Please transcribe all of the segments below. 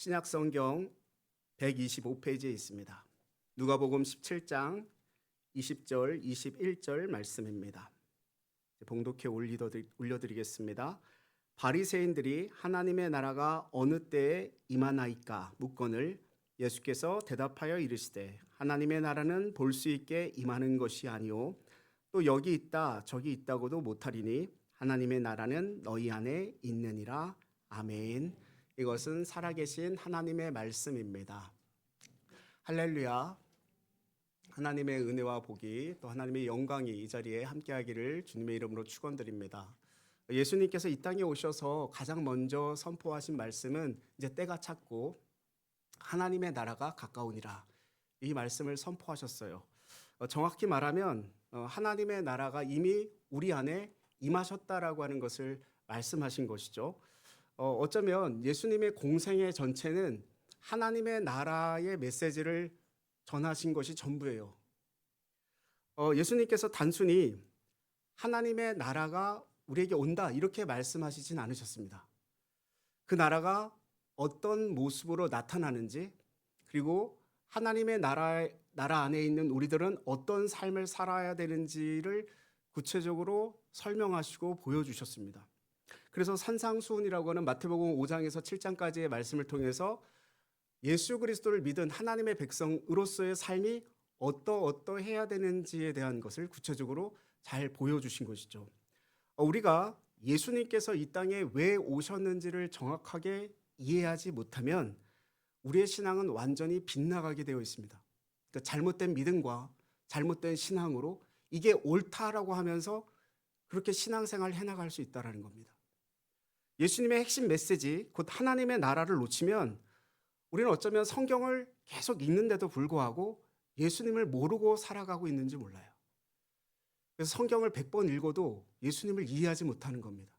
신약성경 125페이지에 있습니다. 누가복음 17장 20절, 21절 말씀입니다. 봉독해 올려드리겠습니다. 바리새인들이 하나님의 나라가 어느 때에 임하나이까 묻거늘 예수께서 대답하여 이르시되 하나님의 나라는 볼 수 있게 임하는 것이 아니요 또 여기 있다 저기 있다고도 못하리니 하나님의 나라는 너희 안에 있느니라. 아멘. 이것은 살아계신 하나님의 말씀입니다. 할렐루야. 하나님의 은혜와 복이 또 하나님의 영광이 이 자리에 함께하기를 주님의 이름으로 축원드립니다. 예수님께서 이 땅에 오셔서 가장 먼저 선포하신 말씀은 이제 때가 찼고 하나님의 나라가 가까우니라, 이 말씀을 선포하셨어요. 정확히 말하면 하나님의 나라가 이미 우리 안에 임하셨다라고 하는 것을 말씀하신 것이죠. 어쩌면 예수님의 공생의 전체는 하나님의 나라의 메시지를 전하신 것이 전부예요. 예수님께서 단순히 하나님의 나라가 우리에게 온다 이렇게 말씀하시진 않으셨습니다. 그 나라가 어떤 모습으로 나타나는지, 그리고 하나님의 나라 안에 있는 우리들은 어떤 삶을 살아야 되는지를 구체적으로 설명하시고 보여주셨습니다. 그래서 산상수훈이라고 하는 마태복음 5장에서 7장까지의 말씀을 통해서 예수 그리스도를 믿은 하나님의 백성으로서의 삶이 어떠해야 되는지에 대한 것을 구체적으로 잘 보여주신 것이죠. 우리가 예수님께서 이 땅에 왜 오셨는지를 정확하게 이해하지 못하면 우리의 신앙은 완전히 빗나가게 되어 있습니다. 그러니까 잘못된 믿음과 잘못된 신앙으로 이게 옳다라고 하면서 그렇게 신앙생활을 해나갈 수 있다는 겁니다. 예수님의 핵심 메시지, 곧 하나님의 나라를 놓치면 우리는 어쩌면 성경을 계속 읽는데도 불구하고 예수님을 모르고 살아가고 있는지 몰라요. 그래서 성경을 100번 읽어도 예수님을 이해하지 못하는 겁니다.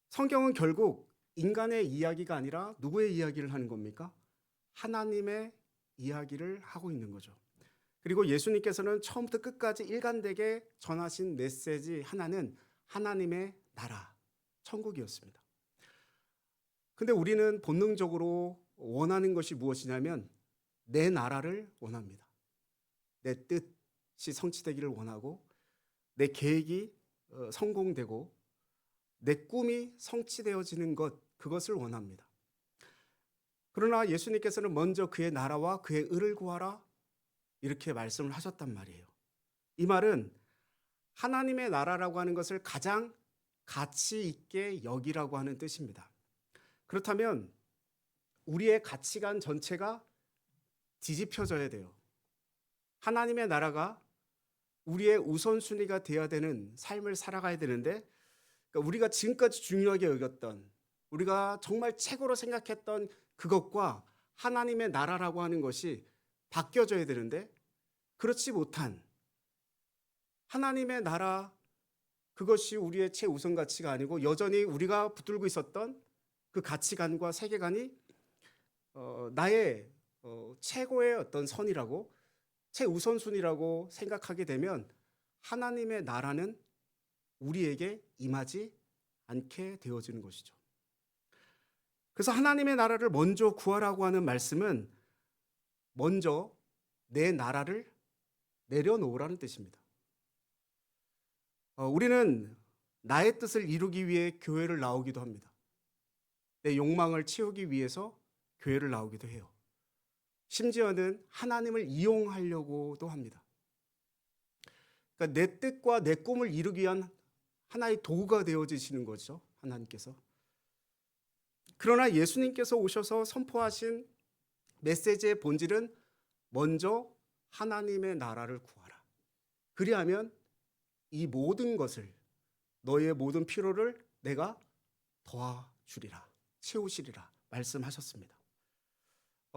성경은 결국 인간의 이야기가 아니라 누구의 이야기를 하는 겁니까? 하나님의 이야기를 하고 있는 거죠. 그리고 예수님께서는 처음부터 끝까지 일관되게 전하신 메시지 하나는 하나님의 나라, 천국이었습니다. 근데 우리는 본능적으로 원하는 것이 무엇이냐면 내 나라를 원합니다. 내 뜻이 성취되기를 원하고 내 계획이 성공되고 내 꿈이 성취되어지는 그것을 원합니다. 그러나 예수님께서는 먼저 그의 나라와 그의 의를 구하라 이렇게 말씀을 하셨단 말이에요. 이 말은 하나님의 나라라고 하는 것을 가장 가치 있게 여기라고 하는 뜻입니다. 그렇다면 우리의 가치관 전체가 뒤집혀져야 돼요. 하나님의 나라가 우리의 우선순위가 되어야 되는 삶을 살아가야 되는데, 그러니까 우리가 지금까지 중요하게 여겼던, 우리가 정말 최고로 생각했던 그것과 하나님의 나라라고 하는 것이 바뀌어져야 되는데, 그렇지 못한 하나님의 나라, 그것이 우리의 최우선 가치가 아니고 여전히 우리가 붙들고 있었던 그 가치관과 세계관이 나의 최고의 어떤 선이라고, 최우선순위라고 생각하게 되면 하나님의 나라는 우리에게 임하지 않게 되어지는 것이죠. 그래서 하나님의 나라를 먼저 구하라고 하는 말씀은 먼저 내 나라를 내려놓으라는 뜻입니다. 우리는 나의 뜻을 이루기 위해 교회를 나오기도 합니다. 내 욕망을 채우기 위해서 교회를 나오기도 해요. 심지어는 하나님을 이용하려고도 합니다. 그러니까 내 뜻과 내 꿈을 이루기 위한 하나의 도구가 되어지시는 거죠, 하나님께서. 그러나 예수님께서 오셔서 선포하신 메시지의 본질은 먼저 하나님의 나라를 구하라. 그리하면 이 모든 것을, 너의 모든 필요를 내가 도와주리라, 채우시리라 말씀하셨습니다.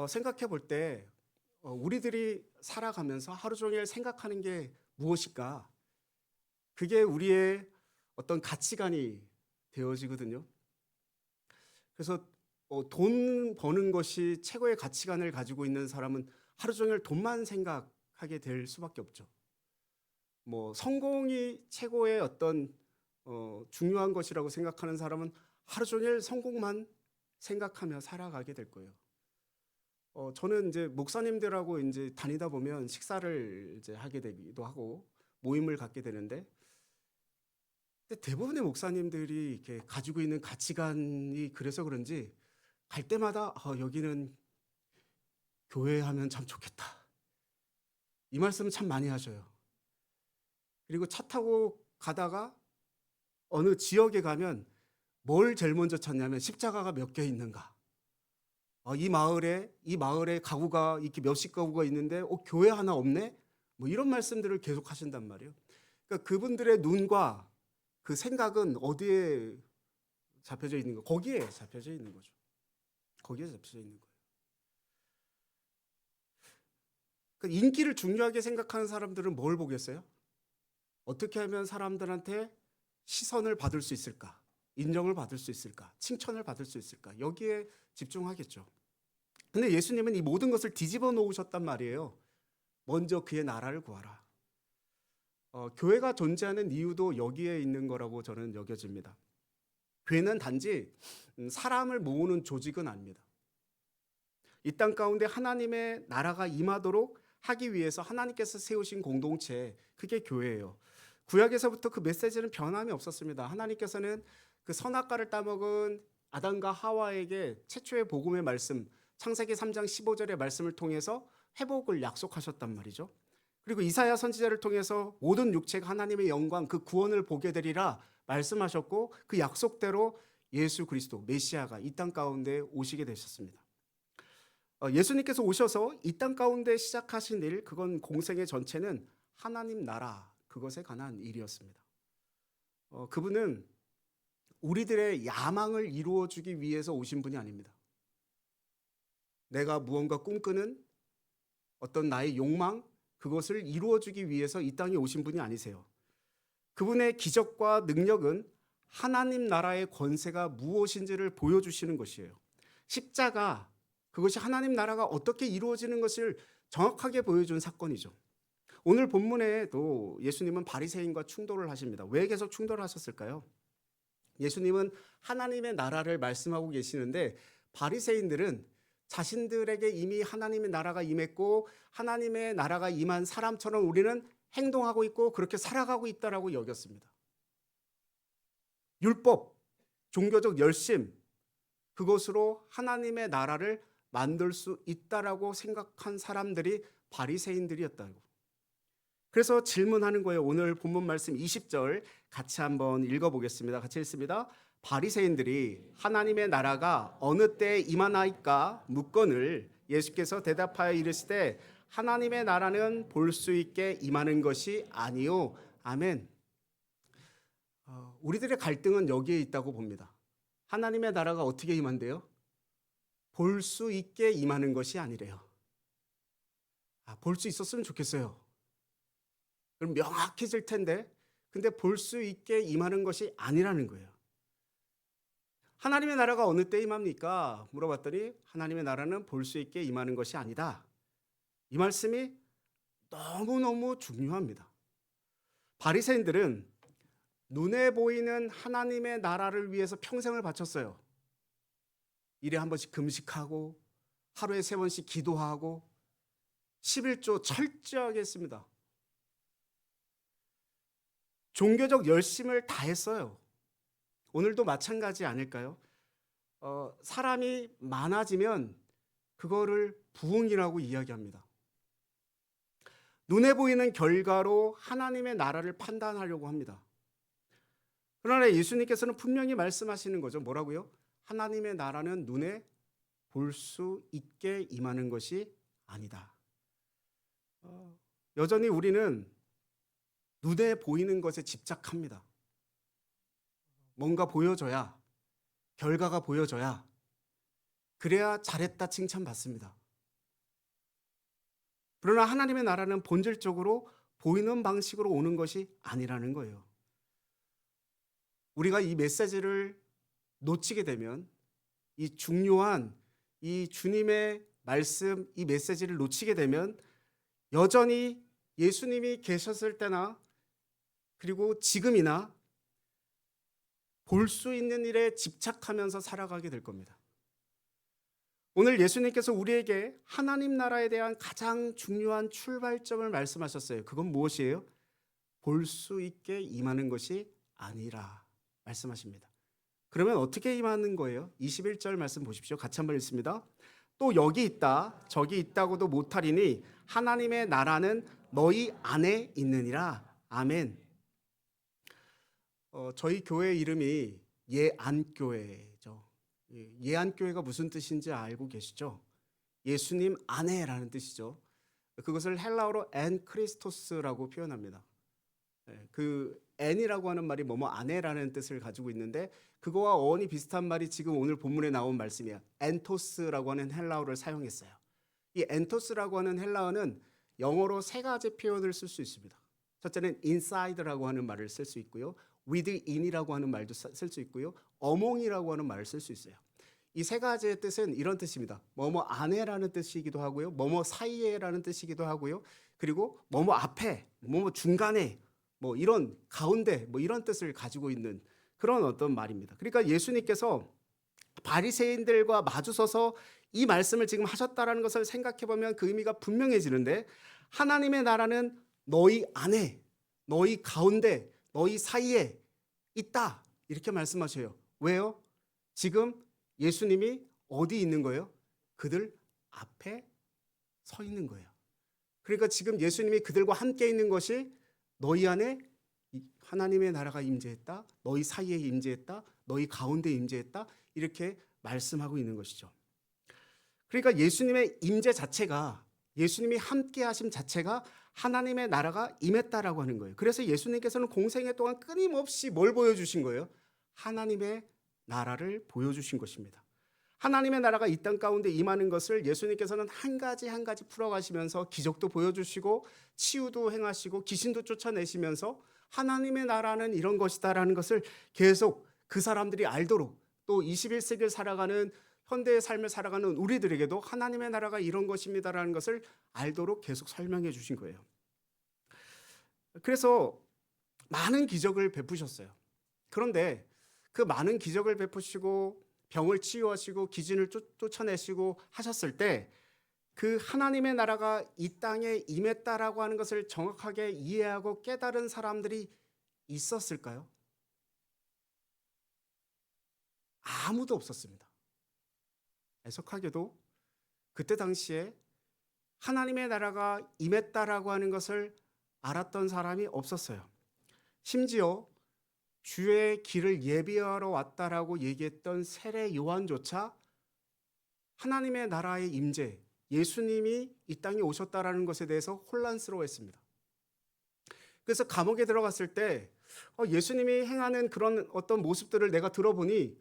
생각해 볼 때 우리들이 살아가면서 하루 종일 생각하는 게 무엇일까? 그게 우리의 어떤 가치관이 되어지거든요. 그래서 돈 버는 것이 최고의 가치관을 가지고 있는 사람은 하루 종일 돈만 생각하게 될 수밖에 없죠. 성공이 최고의 어떤 중요한 것이라고 생각하는 사람은 하루 종일 성공만 생각하며 살아가게 될 거예요. 저는 이제 목사님들하고 이제 다니다 보면 식사를 이제 하게 되기도 하고 모임을 갖게 되는데, 근데 대부분의 목사님들이 이렇게 가지고 있는 가치관이 그래서 그런지 갈 때마다 여기는 교회 하면 참 좋겠다, 이 말씀을 참 많이 하셔요. 그리고 차 타고 가다가 어느 지역에 가면 뭘 제일 먼저 찾냐면 십자가가 몇 개 있는가. 이 마을에 가구가 이렇게 몇십 가구가 있는데 교회 하나 없네? 뭐 이런 말씀들을 계속 하신단 말이에요. 그러니까 그분들의 눈과 그 생각은 어디에 잡혀져 있는 거? 거기에 잡혀져 있는 거죠. 거기에 잡혀져 있는 거예요. 그러니까 인기를 중요하게 생각하는 사람들은 뭘 보겠어요? 어떻게 하면 사람들한테 시선을 받을 수 있을까? 인정을 받을 수 있을까? 칭찬을 받을 수 있을까? 여기에 집중하겠죠. 근데 예수님은 이 모든 것을 뒤집어 놓으셨단 말이에요. 먼저 그의 나라를 구하라. 교회가 존재하는 이유도 여기에 있는 거라고 저는 여겨집니다. 교회는 단지 사람을 모으는 조직은 아닙니다. 이 땅 가운데 하나님의 나라가 임하도록 하기 위해서 하나님께서 세우신 공동체, 그게 교회예요. 구약에서부터 그 메시지는 변함이 없었습니다. 하나님께서는 그 선악과를 따먹은 아담과 하와에게 최초의 복음의 말씀, 창세기 3장 15절의 말씀을 통해서 회복을 약속하셨단 말이죠. 그리고 이사야 선지자를 통해서 모든 육체가 하나님의 영광, 그 구원을 보게 되리라 말씀하셨고, 그 약속대로 예수 그리스도 메시아가 이 땅 가운데 오시게 되셨습니다. 예수님께서 오셔서 이 땅 가운데 시작하신 일, 그건 공생의 전체는 하나님 나라, 그것에 관한 일이었습니다. 그분은 우리들의 야망을 이루어주기 위해서 오신 분이 아닙니다. 내가 무언가 꿈꾸는 어떤 나의 욕망, 그것을 이루어주기 위해서 이 땅에 오신 분이 아니세요. 그분의 기적과 능력은 하나님 나라의 권세가 무엇인지를 보여주시는 것이에요. 십자가, 그것이 하나님 나라가 어떻게 이루어지는 것을 정확하게 보여준 사건이죠. 오늘 본문에도 예수님은 바리새인과 충돌을 하십니다. 왜 계속 충돌하셨을까요? 예수님은 하나님의 나라를 말씀하고 계시는데 바리새인들은 자신들에게 이미 하나님의 나라가 임했고 하나님의 나라가 임한 사람처럼 우리는 행동하고 있고 그렇게 살아가고 있다라고 여겼습니다. 율법, 종교적 열심, 그것으로 하나님의 나라를 만들 수 있다라고 생각한 사람들이 바리새인들이었다고. 그래서 질문하는 거예요. 오늘 본문 말씀 20절 같이 한번 읽어보겠습니다. 같이 읽습니다. 바리새인들이 하나님의 나라가 어느 때에 임하나이까 묻거늘 예수께서 대답하여 이르시되 하나님의 나라는 볼 수 있게 임하는 것이 아니요. 아멘. 우리들의 갈등은 여기에 있다고 봅니다. 하나님의 나라가 어떻게 임한대요? 볼 수 있게 임하는 것이 아니래요. 볼 수 있었으면 좋겠어요. 그럼 명확해질 텐데, 근데 볼 수 있게 임하는 것이 아니라는 거예요. 하나님의 나라가 어느 때 임합니까? 물어봤더니 하나님의 나라는 볼 수 있게 임하는 것이 아니다. 이 말씀이 너무너무 중요합니다. 바리새인들은 눈에 보이는 하나님의 나라를 위해서 평생을 바쳤어요. 일에 한 번씩 금식하고 하루에 3번씩 기도하고 11조 철저하게 했습니다. 종교적 열심을 다했어요. 오늘도 마찬가지 아닐까요? 사람이 많아지면 그거를 부흥이라고 이야기합니다. 눈에 보이는 결과로 하나님의 나라를 판단하려고 합니다. 그러나 예수님께서는 분명히 말씀하시는 거죠. 뭐라고요? 하나님의 나라는 눈에 볼 수 있게 임하는 것이 아니다. 여전히 우리는 눈에 보이는 것에 집착합니다. 뭔가 보여줘야, 결과가 보여줘야, 그래야 잘했다 칭찬받습니다. 그러나 하나님의 나라는 본질적으로 보이는 방식으로 오는 것이 아니라는 거예요. 우리가 이 메시지를 놓치게 되면, 이 중요한 이 주님의 말씀, 이 메시지를 놓치게 되면 여전히 예수님이 계셨을 때나 그리고 지금이나 볼 수 있는 일에 집착하면서 살아가게 될 겁니다. 오늘 예수님께서 우리에게 하나님 나라에 대한 가장 중요한 출발점을 말씀하셨어요. 그건 무엇이에요? 볼 수 있게 임하는 것이 아니라 말씀하십니다. 그러면 어떻게 임하는 거예요? 21절 말씀 보십시오. 같이 한번 읽습니다. 또 여기 있다 저기 있다고도 못하리니 하나님의 나라는 너희 안에 있느니라. 아멘. 저희 교회 이름이 예안교회죠. 예안교회가 무슨 뜻인지 알고 계시죠? 예수님 안에라는 뜻이죠. 그것을 헬라어로 엔 크리스토스라고 표현합니다. 그 엔이라고 하는 말이 뭐뭐 안에라는 뜻을 가지고 있는데 그거와 어원이 비슷한 말이 지금 오늘 본문에 나온 말씀이야. 엔토스라고 하는 헬라어를 사용했어요. 이 엔토스라고 하는 헬라어는 영어로 세 가지 표현을 쓸 수 있습니다. 첫째는 inside라고 하는 말을 쓸 수 있고요. within이라고 하는 말도 쓸 수 있고요. among이라고 하는 말을 쓸 수 있어요. 이 세 가지의 뜻은 이런 뜻입니다. 뭐뭐 안에라는 뜻이기도 하고요. 뭐뭐 사이에라는 뜻이기도 하고요. 그리고 뭐뭐 앞에, 뭐뭐 중간에, 뭐 이런 가운데, 뭐 이런 뜻을 가지고 있는 그런 어떤 말입니다. 그러니까 예수님께서 바리새인들과 마주서서 이 말씀을 지금 하셨다라는 것을 생각해 보면 그 의미가 분명해지는데 하나님의 나라는 너희 안에, 너희 가운데, 너희 사이에 있다. 이렇게 말씀하셔요. 왜요? 지금 예수님이 어디 있는 거예요? 그들 앞에 서 있는 거예요. 그러니까 지금 예수님이 그들과 함께 있는 것이 너희 안에 하나님의 나라가 임재했다. 너희 사이에 임재했다. 너희 가운데 임재했다. 이렇게 말씀하고 있는 것이죠. 그러니까 예수님의 임재 자체가 예수님이 함께 하심 자체가 하나님의 나라가 임했다라고 하는 거예요. 그래서 예수님께서는 공생애 동안 끊임없이 뭘 보여주신 거예요? 하나님의 나라를 보여주신 것입니다. 하나님의 나라가 이 땅 가운데 임하는 것을 예수님께서는 한 가지 한 가지 풀어가시면서 기적도 보여주시고 치유도 행하시고 귀신도 쫓아내시면서 하나님의 나라는 이런 것이다라는 것을 계속 그 사람들이 알도록 또 21세기를 살아가는 현대의 삶을 살아가는 우리들에게도 하나님의 나라가 이런 것입니다라는 것을 알도록 계속 설명해 주신 거예요. 그래서 많은 기적을 베푸셨어요. 그런데 그 많은 기적을 베푸시고 병을 치유하시고 기진을 쫓아내시고 하셨을 때 그 하나님의 나라가 이 땅에 임했다라고 하는 것을 정확하게 이해하고 깨달은 사람들이 있었을까요? 아무도 없었습니다. 애석하게도 그때 당시에 하나님의 나라가 임했다라고 하는 것을 알았던 사람이 없었어요. 심지어 주의 길을 예비하러 왔다라고 얘기했던 세례 요한조차 하나님의 나라의 임재, 예수님이 이 땅에 오셨다라는 것에 대해서 혼란스러워했습니다. 그래서 감옥에 들어갔을 때 예수님이 행하는 그런 어떤 모습들을 내가 들어보니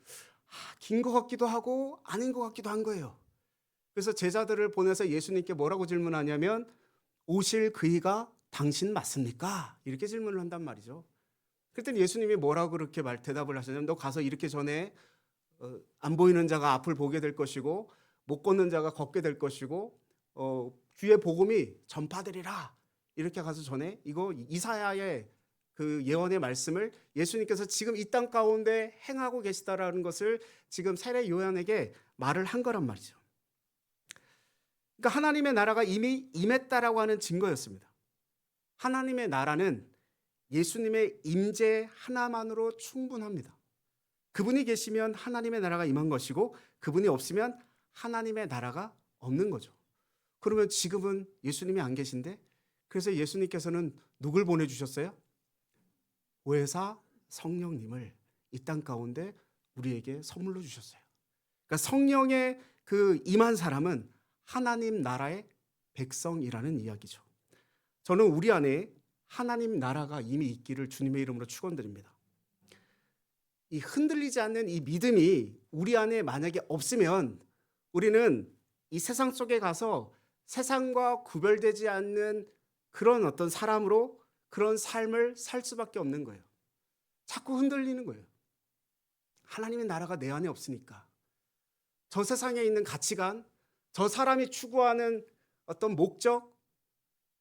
긴 것 같기도 하고 아닌 것 같기도 한 거예요. 그래서 제자들을 보내서 예수님께 뭐라고 질문하냐면 오실 그이가 당신 맞습니까? 이렇게 질문을 한단 말이죠. 그랬더니 예수님이 뭐라고 그렇게 대답을 하셨냐면 너 가서 이렇게 전에 안 보이는 자가 앞을 보게 될 것이고 못 걷는 자가 걷게 될 것이고 주의 복음이 전파되리라. 이렇게 가서 전에 이거 이사야의 그 예언의 말씀을 예수님께서 지금 이 땅 가운데 행하고 계시다라는 것을 지금 세례 요한에게 말을 한 거란 말이죠. 그러니까 하나님의 나라가 이미 임했다라고 하는 증거였습니다. 하나님의 나라는 예수님의 임재 하나만으로 충분합니다. 그분이 계시면 하나님의 나라가 임한 것이고 그분이 없으면 하나님의 나라가 없는 거죠. 그러면 지금은 예수님이 안 계신데 그래서 예수님께서는 누굴 보내주셨어요? 보혜사 성령님을 이 땅 가운데 우리에게 선물로 주셨어요. 그러니까 성령의 그 임한 사람은 하나님 나라의 백성이라는 이야기죠. 저는 우리 안에 하나님 나라가 이미 있기를 주님의 이름으로 축원드립니다. 이 흔들리지 않는 이 믿음이 우리 안에 만약에 없으면 우리는 이 세상 속에 가서 세상과 구별되지 않는 그런 어떤 사람으로 그런 삶을 살 수밖에 없는 거예요. 자꾸 흔들리는 거예요. 하나님의 나라가 내 안에 없으니까. 저 세상에 있는 가치관, 저 사람이 추구하는 어떤 목적,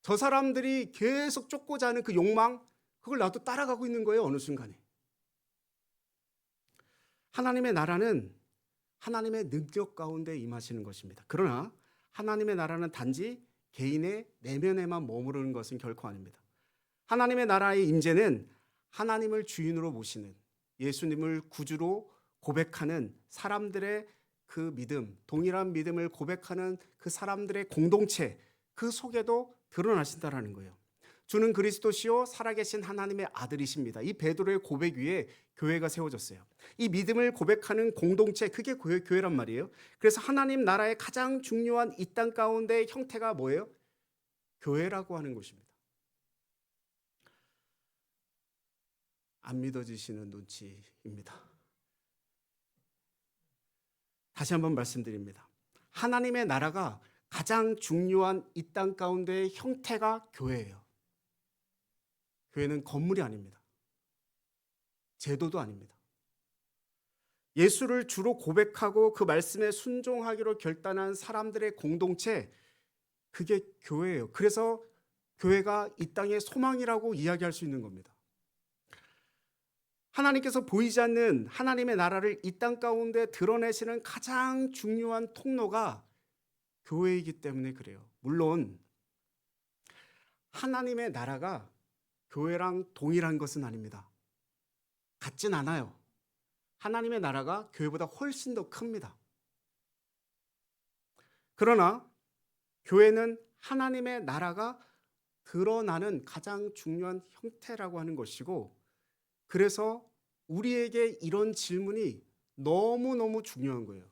저 사람들이 계속 쫓고자 하는 그 욕망, 그걸 나도 따라가고 있는 거예요, 어느 순간에. 하나님의 나라는 하나님의 능력 가운데 임하시는 것입니다. 그러나 하나님의 나라는 단지 개인의 내면에만 머무르는 것은 결코 아닙니다. 하나님의 나라의 임재는 하나님을 주인으로 모시는, 예수님을 구주로 고백하는 사람들의 그 믿음, 동일한 믿음을 고백하는 그 사람들의 공동체, 그 속에도 드러나신다라는 거예요. 주는 그리스도시요 살아계신 하나님의 아들이십니다. 이 베드로의 고백 위에 교회가 세워졌어요. 이 믿음을 고백하는 공동체, 그게 교회란 말이에요. 그래서 하나님 나라의 가장 중요한 이 땅 가운데 형태가 뭐예요? 교회라고 하는 것입니다. 안 믿어지시는 눈치입니다. 다시 한번 말씀드립니다. 하나님의 나라가 가장 중요한 이 땅 가운데의 형태가 교회예요. 교회는 건물이 아닙니다. 제도도 아닙니다. 예수를 주로 고백하고 그 말씀에 순종하기로 결단한 사람들의 공동체, 그게 교회예요. 그래서 교회가 이 땅의 소망이라고 이야기할 수 있는 겁니다. 하나님께서 보이지 않는 하나님의 나라를 이 땅 가운데 드러내시는 가장 중요한 통로가 교회이기 때문에 그래요. 물론 하나님의 나라가 교회랑 동일한 것은 아닙니다. 같진 않아요. 하나님의 나라가 교회보다 훨씬 더 큽니다. 그러나 교회는 하나님의 나라가 드러나는 가장 중요한 형태라고 하는 것이고, 그래서 우리에게 이런 질문이 너무너무 중요한 거예요.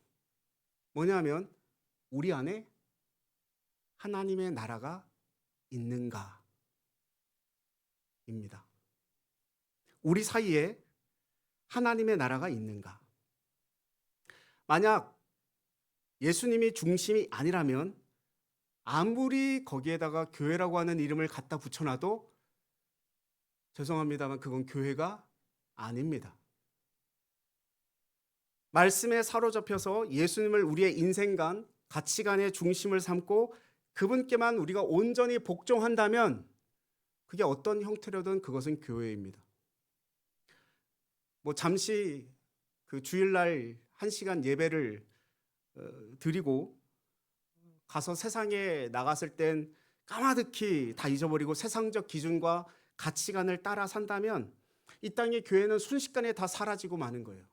뭐냐면 우리 안에 하나님의 나라가 있는가? 입니다. 우리 사이에 하나님의 나라가 있는가? 만약 예수님이 중심이 아니라면 아무리 거기에다가 교회라고 하는 이름을 갖다 붙여놔도 죄송합니다만 그건 교회가 아닙니다. 말씀에 사로잡혀서 예수님을 우리의 인생관, 가치관의 중심을 삼고 그분께만 우리가 온전히 복종한다면 그게 어떤 형태로든 그것은 교회입니다. 잠시 그 주일날 1시간 예배를 드리고 가서 세상에 나갔을 땐 까마득히 다 잊어버리고 세상적 기준과 가치관을 따라 산다면 이 땅의 교회는 순식간에 다 사라지고 마는 거예요.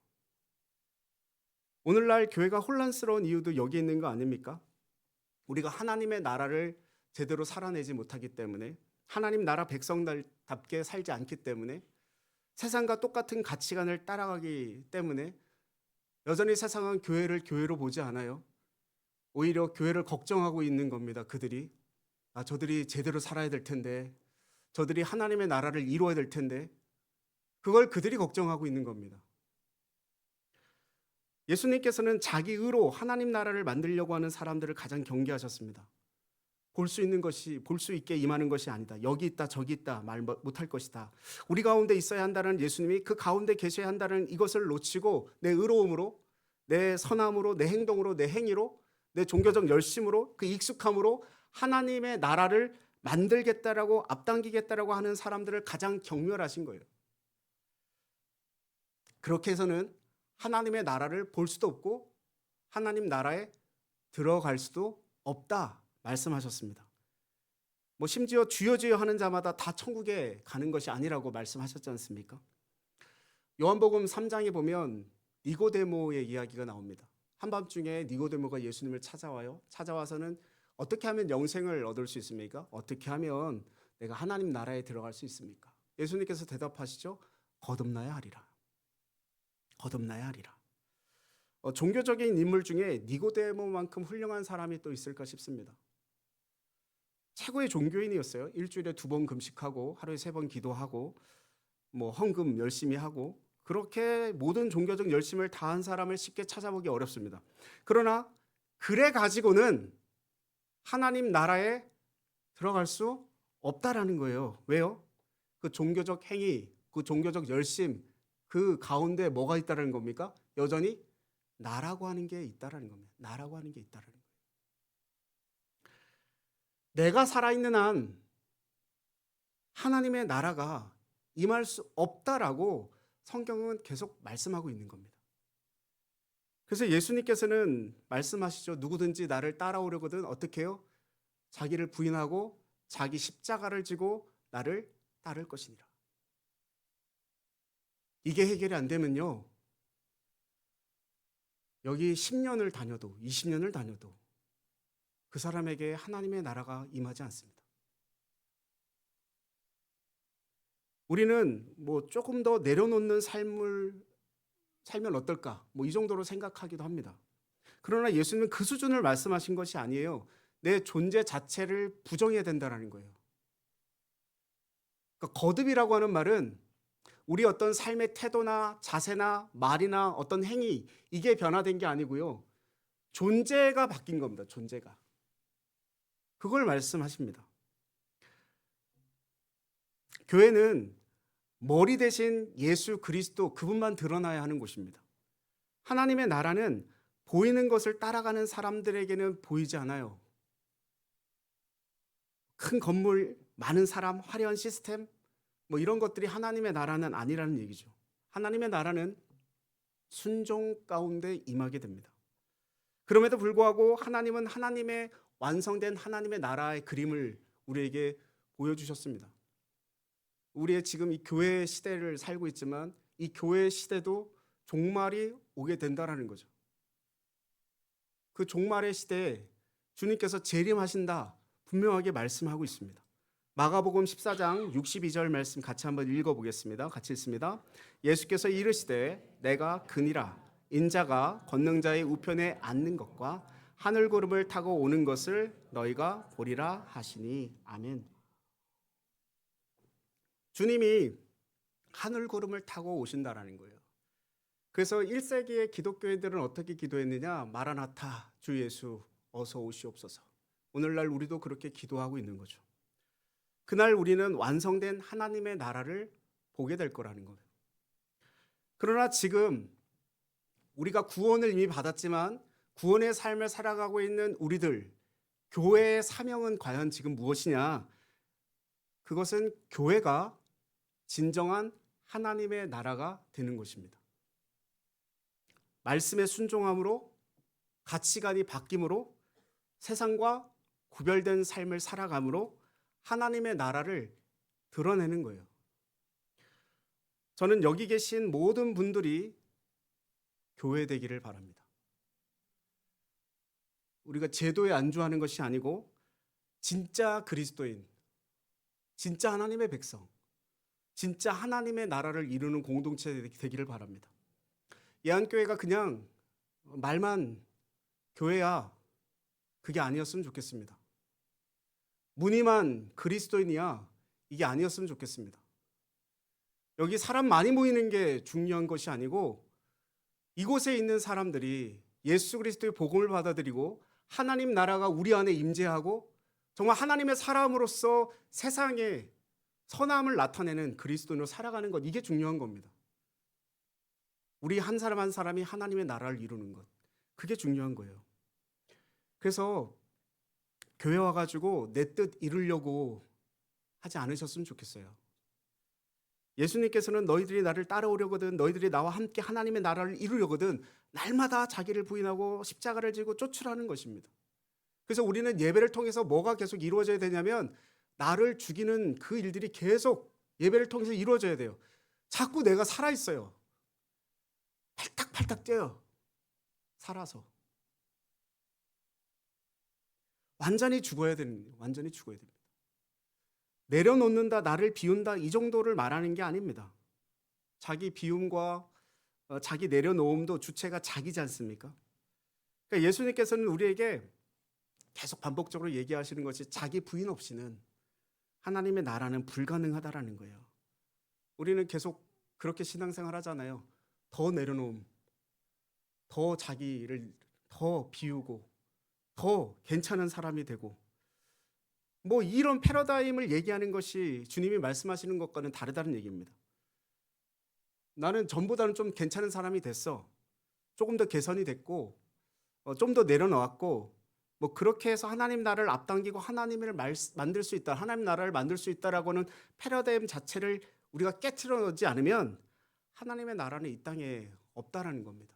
오늘날 교회가 혼란스러운 이유도 여기 있는 거 아닙니까? 우리가 하나님의 나라를 제대로 살아내지 못하기 때문에, 하나님 나라 백성답게 살지 않기 때문에, 세상과 똑같은 가치관을 따라가기 때문에 여전히 세상은 교회를 교회로 보지 않아요. 오히려 교회를 걱정하고 있는 겁니다. 저들이 제대로 살아야 될 텐데, 저들이 하나님의 나라를 이루어야 될 텐데, 그걸 그들이 걱정하고 있는 겁니다. 예수님께서는 자기 의로 하나님 나라를 만들려고 하는 사람들을 가장 경계하셨습니다. 볼 수 있는 것이 볼 수 있게 임하는 것이 아니다. 여기 있다 저기 있다 말 못할 것이다. 우리 가운데 있어야 한다는 예수님이 그 가운데 계셔야 한다는 이것을 놓치고 내 의로움으로, 내 선함으로, 내 행동으로, 내 행위로, 내 종교적 열심으로, 그 익숙함으로 하나님의 나라를 만들겠다라고 앞당기겠다라고 하는 사람들을 가장 경멸하신 거예요. 그렇게 해서는 하나님의 나라를 볼 수도 없고 하나님 나라에 들어갈 수도 없다 말씀하셨습니다. 심지어 주여 주여 하는 자마다 다 천국에 가는 것이 아니라고 말씀하셨지 않습니까? 요한복음 3장에 보면 니고데모의 이야기가 나옵니다. 한밤중에 니고데모가 예수님을 찾아와요. 찾아와서는 어떻게 하면 영생을 얻을 수 있습니까? 어떻게 하면 내가 하나님 나라에 들어갈 수 있습니까? 예수님께서 대답하시죠. 거듭나야 하리라. 거듭나야 하리라. 종교적인 인물 중에 니고데모만큼 훌륭한 사람이 또 있을까 싶습니다. 최고의 종교인이었어요. 일주일에 2번 금식하고 하루에 3번 기도하고 헌금 열심히 하고, 그렇게 모든 종교적 열심을 다한 사람을 쉽게 찾아보기 어렵습니다. 그러나 그래 가지고는 하나님 나라에 들어갈 수 없다라는 거예요. 왜요? 그 종교적 행위, 그 종교적 열심, 그 가운데 뭐가 있다라는 겁니까? 여전히 나라고 하는 게 있다라는 겁니다. 나라고 하는 게 있다라는 거예요. 내가 살아있는 한 하나님의 나라가 임할 수 없다라고 성경은 계속 말씀하고 있는 겁니다. 그래서 예수님께서는 말씀하시죠. 누구든지 나를 따라오려거든 어떻게 해요? 자기를 부인하고 자기 십자가를 지고 나를 따를 것이니라. 이게 해결이 안 되면요. 여기 10년을 다녀도 20년을 다녀도 그 사람에게 하나님의 나라가 임하지 않습니다. 우리는 뭐 조금 더 내려놓는 삶을 살면 어떨까? 뭐 이 정도로 생각하기도 합니다. 그러나 예수님은 그 수준을 말씀하신 것이 아니에요. 내 존재 자체를 부정해야 된다는 거예요. 그러니까 거듭이라고 하는 말은 우리 어떤 삶의 태도나 자세나 말이나 어떤 행위 이게 변화된 게 아니고요. 존재가 바뀐 겁니다. 존재가. 그걸 말씀하십니다. 교회는 머리 대신 예수 그리스도 그분만 드러나야 하는 곳입니다. 하나님의 나라는 보이는 것을 따라가는 사람들에게는 보이지 않아요. 큰 건물, 많은 사람, 화려한 시스템 뭐 이런 것들이 하나님의 나라는 아니라는 얘기죠. 하나님의 나라는 순종 가운데 임하게 됩니다. 그럼에도 불구하고 하나님은 하나님의 완성된 하나님의 나라의 그림을 우리에게 보여주셨습니다. 우리의 지금 이 교회 시대를 살고 있지만 이 교회 시대도 종말이 오게 된다라는 거죠. 그 종말의 시대에 주님께서 재림하신다 분명하게 말씀하고 있습니다. 마가복음 14장 62절 말씀 같이 한번 읽어보겠습니다. 같이 읽습니다. 예수께서 이르시되 내가 그니라 인자가 권능자의 우편에 앉는 것과 하늘 구름을 타고 오는 것을 너희가 보리라 하시니 아멘. 주님이 하늘 구름을 타고 오신다라는 거예요. 그래서 1세기의 기독교인들은 어떻게 기도했느냐? 마라나타 주 예수 어서 오시옵소서. 오늘날 우리도 그렇게 기도하고 있는 거죠. 그날 우리는 완성된 하나님의 나라를 보게 될 거라는 거예요. 그러나 지금 우리가 구원을 이미 받았지만 구원의 삶을 살아가고 있는 우리들, 교회의 사명은 과연 지금 무엇이냐? 그것은 교회가 진정한 하나님의 나라가 되는 것입니다. 말씀에 순종함으로 가치관이 바뀜으로 세상과 구별된 삶을 살아감으로 하나님의 나라를 드러내는 거예요. 저는 여기 계신 모든 분들이 교회 되기를 바랍니다. 우리가 제도에 안주하는 것이 아니고 진짜 그리스도인, 진짜 하나님의 백성, 진짜 하나님의 나라를 이루는 공동체 되기를 바랍니다. 예한교회가 그냥 말만 교회야 그게 아니었으면 좋겠습니다. 무늬만 그리스도인이야 이게 아니었으면 좋겠습니다. 여기 사람 많이 모이는 게 중요한 것이 아니고 이곳에 있는 사람들이 예수 그리스도의 복음을 받아들이고 하나님 나라가 우리 안에 임재하고 정말 하나님의 사람으로서 세상에 선함을 나타내는 그리스도인으로 살아가는 것 이게 중요한 겁니다. 우리 한 사람 한 사람이 하나님의 나라를 이루는 것 그게 중요한 거예요. 그래서 교회 와가지고 내 뜻 이루려고 하지 않으셨으면 좋겠어요. 예수님께서는 너희들이 나를 따라오려거든 너희들이 나와 함께 하나님의 나라를 이루려거든 날마다 자기를 부인하고 십자가를 지고 쫓으라는 것입니다. 그래서 우리는 예배를 통해서 뭐가 계속 이루어져야 되냐면 나를 죽이는 그 일들이 계속 예배를 통해서 이루어져야 돼요. 자꾸 내가 살아있어요. 팔딱팔딱 뛰어요. 살아서. 완전히 죽어야 됩니다. 완전히 죽어야 됩니다. 내려놓는다, 나를 비운다 이 정도를 말하는 게 아닙니다. 자기 비움과 자기 내려놓음도 주체가 자기지 않습니까? 그러니까 예수님께서는 우리에게 계속 반복적으로 얘기하시는 것이 자기 부인 없이는 하나님의 나라는 불가능하다라는 거예요. 우리는 계속 그렇게 신앙생활 하잖아요. 더 내려놓음, 더 자기를 더 비우고 더 괜찮은 사람이 되고 뭐 이런 패러다임을 얘기하는 것이 주님이 말씀하시는 것과는 다르다는 얘기입니다. 나는 전보다는 좀 괜찮은 사람이 됐어. 조금 더 개선이 됐고 좀 더 내려놓았고 뭐 그렇게 해서 하나님 나라를 앞당기고 하나님을 만들 수 있다. 하나님 나라를 만들 수 있다라고는 패러다임 자체를 우리가 깨트려 놓지 않으면 하나님의 나라는 이 땅에 없다라는 겁니다.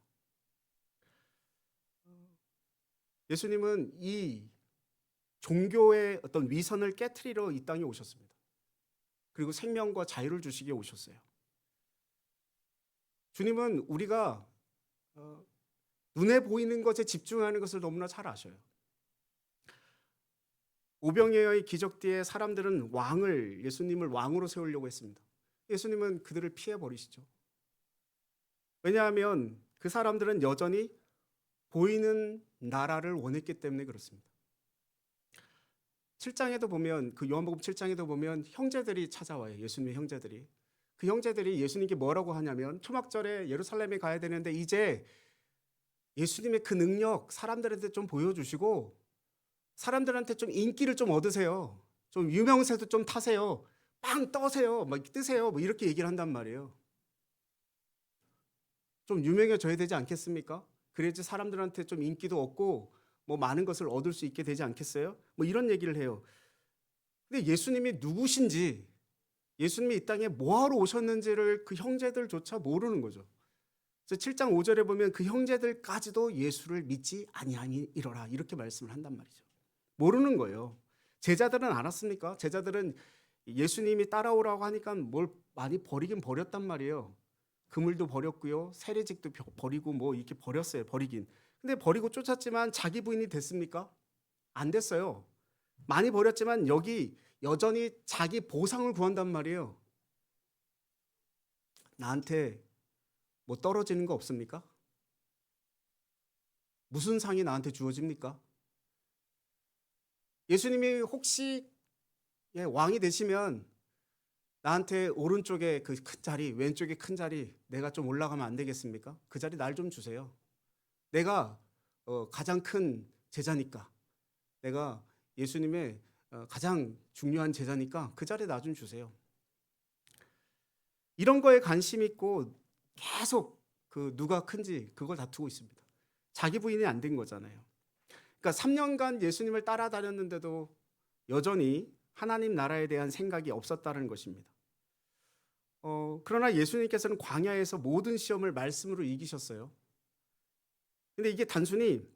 예수님은 이 종교의 어떤 위선을 깨트리러 이 땅에 오셨습니다. 그리고 생명과 자유를 주시기에 오셨어요. 주님은 우리가 눈에 보이는 것에 집중하는 것을 너무나 잘 아셔요. 오병이어의 기적 뒤에 사람들은 예수님을 왕으로 세우려고 했습니다. 예수님은 그들을 피해 버리시죠. 왜냐하면 그 사람들은 여전히 보이는 나라를 원했기 때문에 그렇습니다. 7장에도 보면, 그 요한복음 7장에도 보면 형제들이 찾아와요. 예수님의 형제들이. 그 형제들이 예수님께 뭐라고 하냐면, 초막절에 예루살렘에 가야 되는데 이제 예수님의 그 능력 사람들한테 좀 보여주시고 사람들한테 좀 인기를 좀 얻으세요. 좀 유명세도 좀 타세요. 빵 떠세요. 막 뜨세요. 뭐 이렇게 얘기를 한단 말이에요. 좀 유명해져야 되지 않겠습니까? 그래야지 사람들한테 좀 인기도 얻고 뭐 많은 것을 얻을 수 있게 되지 않겠어요? 뭐 이런 얘기를 해요. 근데 예수님이 누구신지, 예수님이 이 땅에 뭐하러 오셨는지를 그 형제들조차 모르는 거죠. 그래서 7장 5절에 보면 그 형제들까지도 예수를 믿지 아니하니이러라 이렇게 말씀을 한단 말이죠. 모르는 거예요. 제자들은 알았습니까? 제자들은 예수님이 따라오라고 하니까 뭘 많이 버리긴 버렸단 말이에요. 그물도 버렸고요. 세례직도 버리고 뭐 이렇게 버렸어요. 버리긴. 근데 버리고 쫓았지만 자기 부인이 됐습니까? 안 됐어요. 많이 버렸지만 여기 여전히 자기 보상을 구한단 말이에요. 나한테 뭐 떨어지는 거 없습니까? 무슨 상이 나한테 주어집니까? 예수님이 혹시 왕이 되시면 나한테 오른쪽에 그 큰 자리, 왼쪽에 큰 자리 내가 좀 올라가면 안 되겠습니까? 그 자리 날 좀 주세요. 내가 가장 큰 제자니까, 내가 예수님의 가장 중요한 제자니까 그 자리 나 좀 주세요. 이런 거에 관심 있고 계속 그 누가 큰지 그걸 다투고 있습니다. 자기 부인이 안 된 거잖아요. 그러니까 3년간 예수님을 따라다녔는데도 여전히 하나님 나라에 대한 생각이 없었다는 것입니다. 그러나 예수님께서는 광야에서 모든 시험을 말씀으로 이기셨어요. 근데 이게 단순히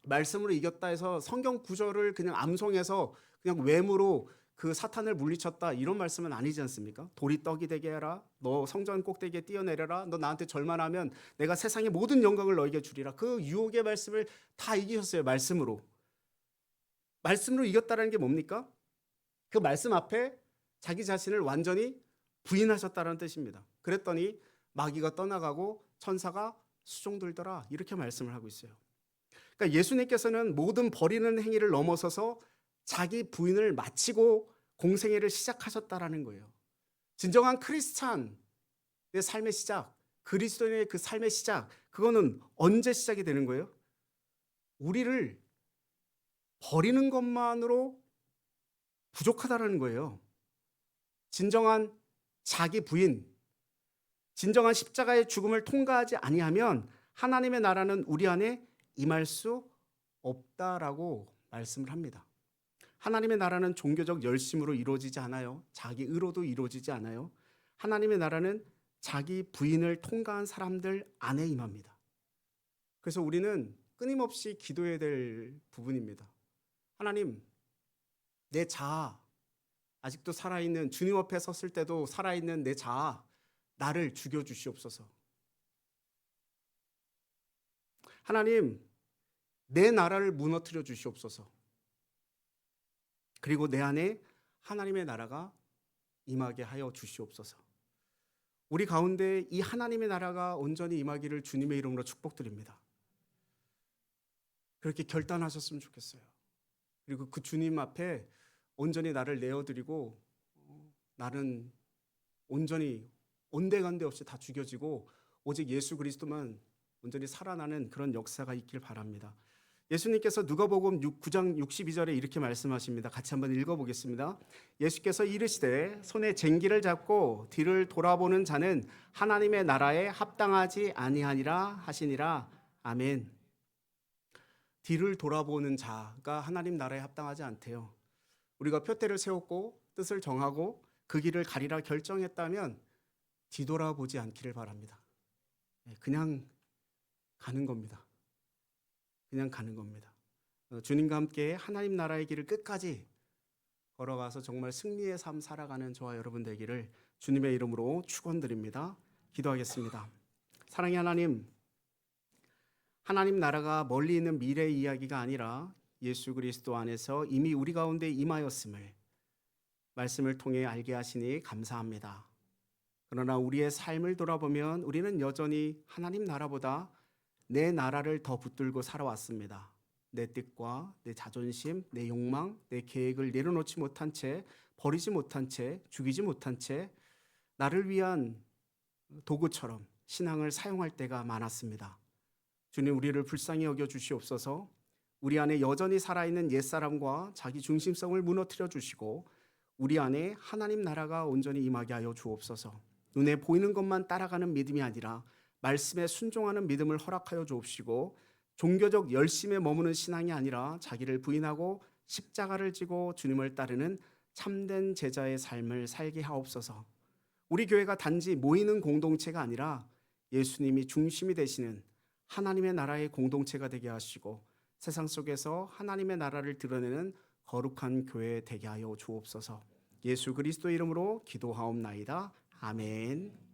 말씀으로 이겼다 해서 성경 구절을 그냥 암송해서 그냥 외모로 그 사탄을 물리쳤다 이런 말씀은 아니지 않습니까? 돌이 떡이 되게 해라. 너 성전 꼭대기에 뛰어내려라. 너 나한테 절만하면 내가 세상의 모든 영광을 너에게 주리라. 그 유혹의 말씀을 다 이기셨어요. 말씀으로. 말씀으로 이겼다는 게 뭡니까? 그 말씀 앞에 자기 자신을 완전히 부인하셨다는 뜻입니다. 그랬더니 마귀가 떠나가고 천사가 수종들더라 이렇게 말씀을 하고 있어요. 그러니까 예수님께서는 모든 버리는 행위를 넘어서서 자기 부인을 마치고 공생애를 시작하셨다라는 거예요. 진정한 크리스찬의 삶의 시작, 그리스도인의 그 삶의 시작, 그거는 언제 시작이 되는 거예요? 우리를 버리는 것만으로 부족하다라는 거예요. 진정한 자기 부인, 진정한 십자가의 죽음을 통과하지 아니하면 하나님의 나라는 우리 안에 임할 수 없다라고 말씀을 합니다. 하나님의 나라는 종교적 열심으로 이루어지지 않아요. 자기 의로도 이루어지지 않아요. 하나님의 나라는 자기 부인을 통과한 사람들 안에 임합니다. 그래서 우리는 끊임없이 기도해야 될 부분입니다. 하나님, 내 자아, 아직도 살아있는, 주님 앞에 섰을 때도 살아있는 내 자아, 나를 죽여주시옵소서. 하나님, 내 나라를 무너뜨려 주시옵소서. 그리고 내 안에 하나님의 나라가 임하게 하여 주시옵소서. 우리 가운데 이 하나님의 나라가 온전히 임하기를 주님의 이름으로 축복드립니다. 그렇게 결단하셨으면 좋겠어요. 그리고 그 주님 앞에 온전히 나를 내어드리고 나는 온전히 온데간데 없이 다 죽여지고 오직 예수 그리스도만 온전히 살아나는 그런 역사가 있길 바랍니다. 예수님께서 누가복음 9장 62절에 이렇게 말씀하십니다. 같이 한번 읽어보겠습니다. 예수께서 이르시되 손에 쟁기를 잡고 뒤를 돌아보는 자는 하나님의 나라에 합당하지 아니하니라 하시니라. 아멘. 뒤를 돌아보는 자가 하나님 나라에 합당하지 않대요. 우리가 표대를 세웠고 뜻을 정하고 그 길을 가리라 결정했다면 뒤돌아보지 않기를 바랍니다. 그냥 가는 겁니다. 그냥 가는 겁니다. 주님과 함께 하나님 나라의 길을 끝까지 걸어가서 정말 승리의 삶 살아가는 저와 여러분 되기를 주님의 이름으로 축원드립니다. 기도하겠습니다. 사랑의 하나님, 하나님 나라가 멀리 있는 미래 이야기가 아니라 예수 그리스도 안에서 이미 우리 가운데 임하였음을 말씀을 통해 알게 하시니 감사합니다. 그러나 우리의 삶을 돌아보면 우리는 여전히 하나님 나라보다 내 나라를 더 붙들고 살아왔습니다. 내 뜻과 내 자존심, 내 욕망, 내 계획을 내려놓지 못한 채, 버리지 못한 채, 죽이지 못한 채 나를 위한 도구처럼 신앙을 사용할 때가 많았습니다. 주님, 우리를 불쌍히 여겨 주시옵소서. 우리 안에 여전히 살아있는 옛사람과 자기 중심성을 무너뜨려 주시고 우리 안에 하나님 나라가 온전히 임하게 하여 주옵소서. 눈에 보이는 것만 따라가는 믿음이 아니라 말씀에 순종하는 믿음을 허락하여 주옵시고 종교적 열심에 머무는 신앙이 아니라 자기를 부인하고 십자가를 지고 주님을 따르는 참된 제자의 삶을 살게 하옵소서. 우리 교회가 단지 모이는 공동체가 아니라 예수님이 중심이 되시는 하나님의 나라의 공동체가 되게 하시고 세상 속에서 하나님의 나라를 드러내는 거룩한 교회 되게 하여 주옵소서. 예수 그리스도 이름으로 기도하옵나이다. 아멘.